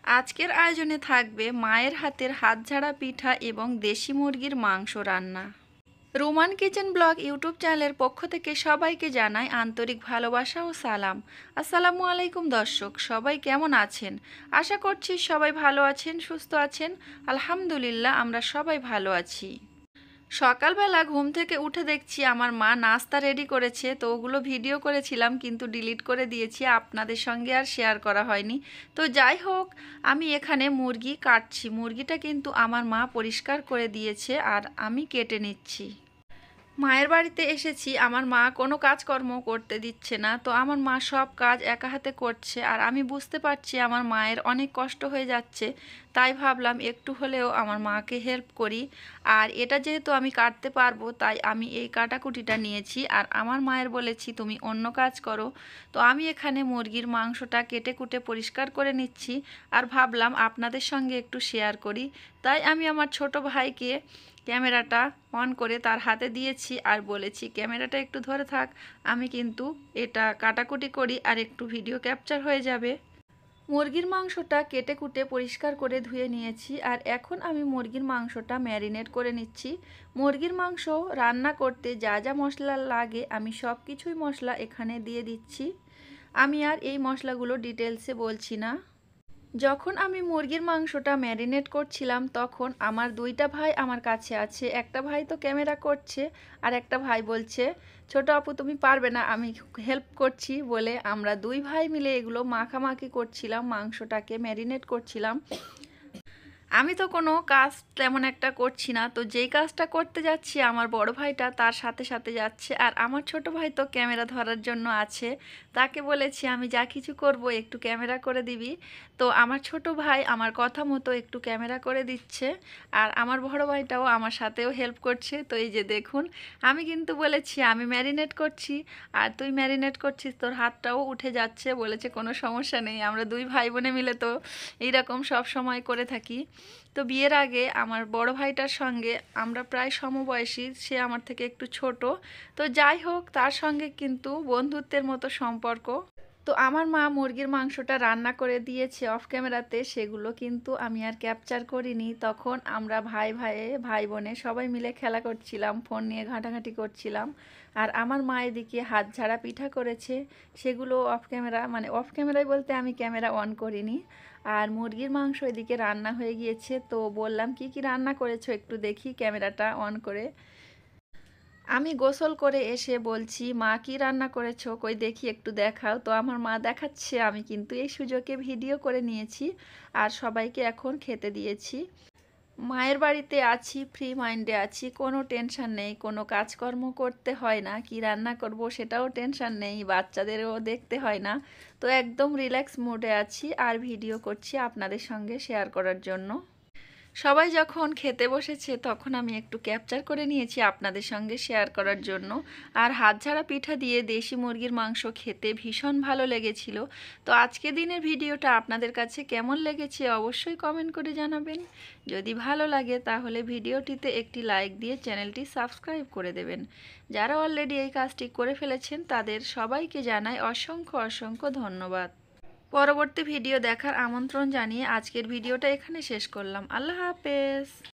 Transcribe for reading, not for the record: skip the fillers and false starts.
আজকের আয়োজনে থাকবে মায়ের হাতের হাতঝাড়া পিঠা এবং দেশি মুরগির মাংস রান্না। রোমান কিচেন ব্লগ ইউটিউব চ্যানেলের পক্ষ থেকে সবাইকে জানাই আন্তরিক ভালোবাসা ও সালাম। আসসালামু আলাইকুম দর্শক, সবাই কেমন আছেন? আশা করছি সবাই ভালো আছেন, সুস্থ আছেন। আলহামদুলিল্লাহ, আমরা সবাই ভালো আছি। সকালবেলা ঘুম থেকে উঠে দেখছি আমার মা নাস্তা রেডি করেছে, তো ওগুলো ভিডিও করেছিলাম কিন্তু ডিলিট করে দিয়েছি, আপনাদের সঙ্গে আর শেয়ার করা হয়নি। তো যাই হোক, আমি এখানে মুরগি কাটছি। মুরগিটা কিন্তু আমার মা পরিষ্কার করে দিয়েছে আর আমি কেটে নিচ্ছি। মায়ের বাড়িতে এসেছি, আমার মা কোনো কাজকর্ম করতে দিচ্ছে না, তো আমার মা সব কাজ একা হাতে করছে আর আমি বুঝতে পারছি আমার মায়ের অনেক কষ্ট হয়ে যাচ্ছে। তাই ভাবলাম একটু হলেও আমার মাকে হেল্প করি। আর এটা যেহেতু আমি কাটতে পারবো তাই আমি এই কাটাকুটিটা নিয়েছি আর আমার মায়ের বলেছি তুমি অন্য কাজ করো। তো আমি এখানে মুরগির মাংসটা কেটে কুটে পরিষ্কার করে নিচ্ছি আর ভাবলাম আপনাদের সঙ্গে একটু শেয়ার করি। তাই আমি আমার ছোট ভাইকে ক্যামেরাটা অন করে তার হাতে দিয়েছি আর বলেছি ক্যামেরাটা একটু ধরে থাক, আমি কিন্তু এটা কাটাকুটি করি আর একটু ভিডিও ক্যাপচার হয়ে যাবে। মুরগির মাংসটা কেটে কুটে পরিষ্কার করে ধুয়ে নিয়েছি আর এখন আমি মুরগির মাংসটা ম্যারিনেট করে নিচ্ছি। মুরগির মাংস রান্না করতে যা যা মশলা লাগে আমি সব কিছুই মশলা এখানে দিয়ে দিচ্ছি। আমি আর এই মশলাগুলো ডিটেলসে বলছি না। যখন আমি মুরগির মাংসটা ম্যারিনেট করছিলাম তখন আমার দুইটা ভাই আমার কাছে আছে। একটা ভাই তো ক্যামেরা করছে আর একটা ভাই বলছে ছোট আপু তুমি পারবে না, আমি হেল্প করছি বলে আমরা দুই ভাই মিলে এগুলো মাখামাখি করছিলাম, মাংসটাকে ম্যারিনেট করছিলাম। আমি তো কোনো কাজ তেমন একটা করছি না, তো যেই কাজটা করতে যাচ্ছি আমার বড় ভাইটা তার সাথে সাথে যাচ্ছে আর আমার ছোট ভাই তো ক্যামেরা ধরার জন্য আছে। তাকে বলেছি আমি যা কিছু করব একটু ক্যামেরা করে দিবি। তো আমার ছোট ভাই আমার কথা মতো একটু ক্যামেরা করে দিচ্ছে আর আমার বড় ভাইটাও আমার সাথেও হেল্প করছে। তো এই যে দেখুন, আমি কিন্তু বলেছি আমি ম্যারিনেট করছি আর তুই ম্যারিনেট করছিস, তোর হাতটাও উঠে যাচ্ছে। বলেছে কোনো সমস্যা নেই, আমরা দুই ভাই বোনে মিলে তো এইরকম সব সময় করে থাকি। তো বিয়ের আগে আমার বড় ভাইটার সঙ্গে আমরা প্রায় সমবয়সী, সে আমার থেকে একটু ছোট। তো যাই হোক, তার সঙ্গে কিন্তু বন্ধুত্বের মতো সম্পর্ক। তো আমার মা মুরগির মাংসটা রান্না করে দিয়েছে অফ ক্যামেরাতে, সেগুলো কিন্তু আমি আর ক্যাপচার করিনি। তখন আমরা ভাই বোনে সবাই মিলে খেলা করছিলাম, ফোন নিয়ে ঘাঁটাঘাঁটি করছিলাম। আর আমার মা এদিকে হাত ঝাড়া পিঠা করেছে, সেগুলো অফ ক্যামেরা, মানে অফ ক্যামেরায় বলতে আমি ক্যামেরা অন করিনি। আর মুরগির মাংস এদিকে রান্না হয়ে গিয়েছে। তো বললাম কি কি রান্না করেছো একটু দেখি ক্যামেরাটা অন করে। আমি গোসল করে এসে বলছি মা কি রান্না করেছো, কই দেখি একটু দেখাও। তো আমার মা দেখাচ্ছে, আমি কিন্তু এই সুযোগে ভিডিও করে নিয়েছি আর সবাইকে এখন খেতে দিয়েছি। মায়ের বাড়িতে আছি, ফ্রি মাইন্ডে আছি, কোনো টেনশন নেই, কোনো কাজকর্ম করতে হয় না, কি রান্না করব সেটাও টেনশন নেই, বাচ্চাদেরও দেখতে হয় না। তো একদম রিল্যাক্স মুডে আছি আর ভিডিও করছি আপনাদের সঙ্গে শেয়ার করার জন্য। সবাই যখন খেতে বসেছে তখন আমি একটু ক্যাপচার করে নিয়েছি আপনাদের সঙ্গে শেয়ার করার জন্য। আর হাতঝাড়া পিঠা দিয়ে দেশি মুরগির মাংস খেতে ভীষণ ভালো লেগেছিল। তো আজকে দিনের ভিডিওটা আপনাদের কাছে কেমন লেগেছে অবশ্যই কমেন্ট করে জানাবেন। যদি ভালো লাগে তাহলে ভিডিওটিতে একটি লাইক দিয়ে চ্যানেলটি সাবস্ক্রাইব করে দেবেন। যারা অলরেডি এই কাজটি করে ফেলেছেন তাদের সবাইকে জানাই অসংখ্য অসংখ্য ধন্যবাদ। পরবর্তী ভিডিও দেখার আমন্ত্রণ জানিয়ে আজকের ভিডিওটা এখানে শেষ করলাম। আল্লাহ হাফেজ।